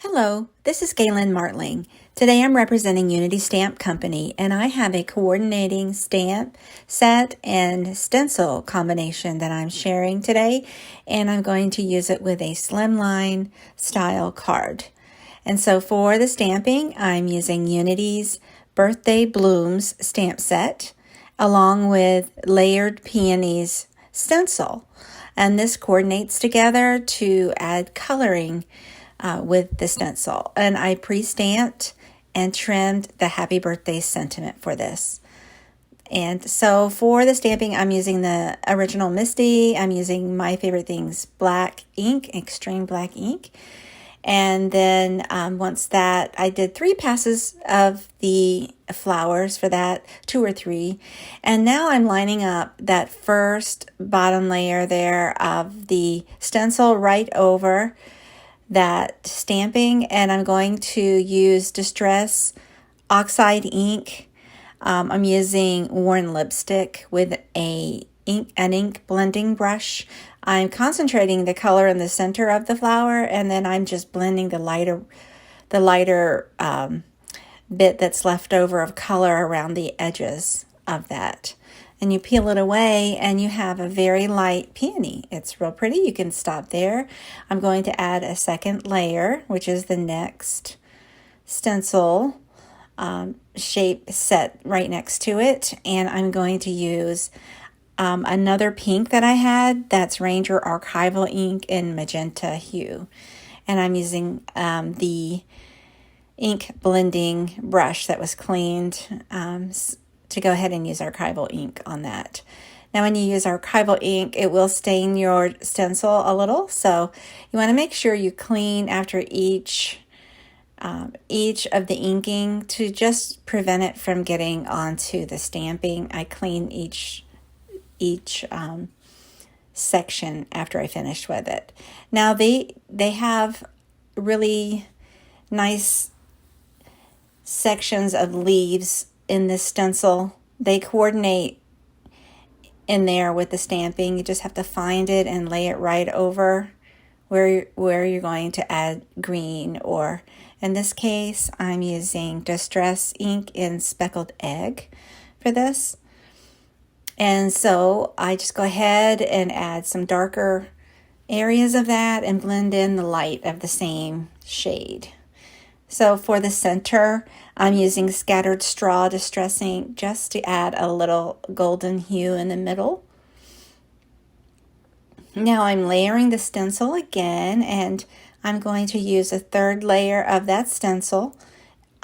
Hello, this is Galen Martling. Today I'm representing Unity Stamp Company and I have a coordinating stamp set and stencil combination that I'm sharing today, and I'm going to use it with a slimline style card. And so for the stamping, I'm using Unity's Birthday Blooms stamp set along with Layered Peony's stencil. And this coordinates together to add coloring with the stencil. And I pre-stamped and trimmed the happy birthday sentiment for this. And so for the stamping, I'm using the original Misty. I'm using My Favorite Things black ink, extreme black ink. And then once that, I did 3 passes of the flowers for that, 2 or 3. And now I'm lining up that first bottom layer there of the stencil right over that stamping, and I'm going to use Distress Oxide ink. I'm using Worn Lipstick with an ink blending brush. I'm concentrating the color in the center of the flower, and then I'm just blending the lighter bit that's left over of color around the edges of that. And you peel it away and you have a very light peony. It's real pretty. You can stop there. I'm going to add a second layer, which is the next stencil shape set right next to it. And I'm going to use another pink that I had. That's Ranger Archival ink in magenta hue. And I'm using the ink blending brush that was cleaned to go ahead and use archival ink on that. Now when you use archival ink, it will stain your stencil a little, so you want to make sure you clean after each of the inking to just prevent it from getting onto the stamping. I clean each section after I finish with it. Now they have really nice sections of leaves in this stencil. They coordinate in there with the stamping. You just have to find it and lay it right over where you're going to add green, or in this case I'm using Distress ink in Speckled Egg for this. And so I just go ahead and add some darker areas of that and blend in the light of the same shade. So for the center, I'm using Scattered Straw Distress ink just to add a little golden hue in the middle. Now I'm layering the stencil again, and I'm going to use a third layer of that stencil.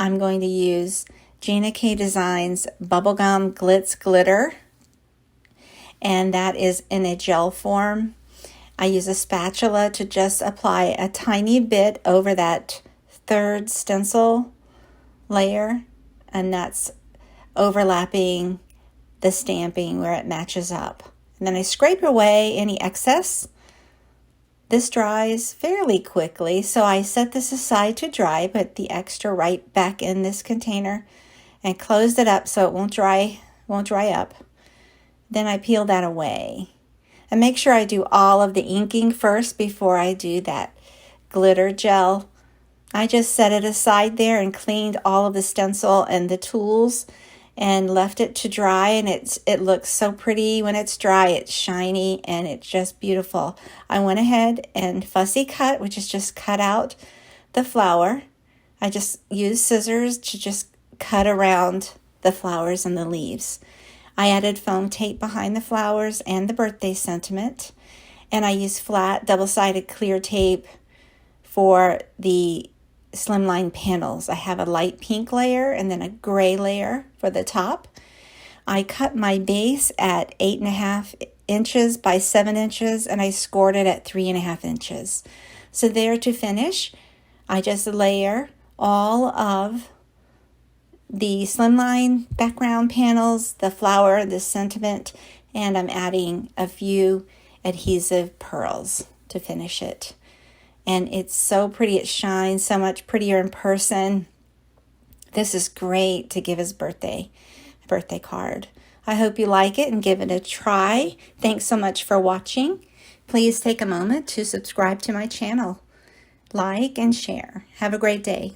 I'm going to use Gina K Designs Bubblegum Glitz Glitter, and that is in a gel form. I use a spatula to just apply a tiny bit over that third stencil layer, and that's overlapping the stamping where it matches up. And then I scrape away any excess. This dries fairly quickly, so I set this aside to dry, put the extra right back in this container and closed it up so it won't dry up. Then I peel that away. And make sure I do all of the inking first before I do that glitter gel. I just set it aside there and cleaned all of the stencil and the tools and left it to dry, and it looks so pretty when it's dry. It's shiny and it's just beautiful. I went ahead and fussy cut, which is just cut out the flower. I just used scissors to just cut around the flowers and the leaves. I added foam tape behind the flowers and the birthday sentiment, and I used flat double-sided clear tape for the slimline panels. I have a light pink layer and then a gray layer for the top. I cut my base at 8.5 inches by 7 inches, and I scored it at 3.5 inches. So there to finish, I just layer all of the slimline background panels, the flower, the sentiment, and I'm adding a few adhesive pearls to finish it. And it's so pretty. It shines so much prettier in person. This is great to give his birthday card. I hope you like it and give it a try. Thanks so much for watching. Please take a moment to subscribe to my channel. like, and share. Have a great day.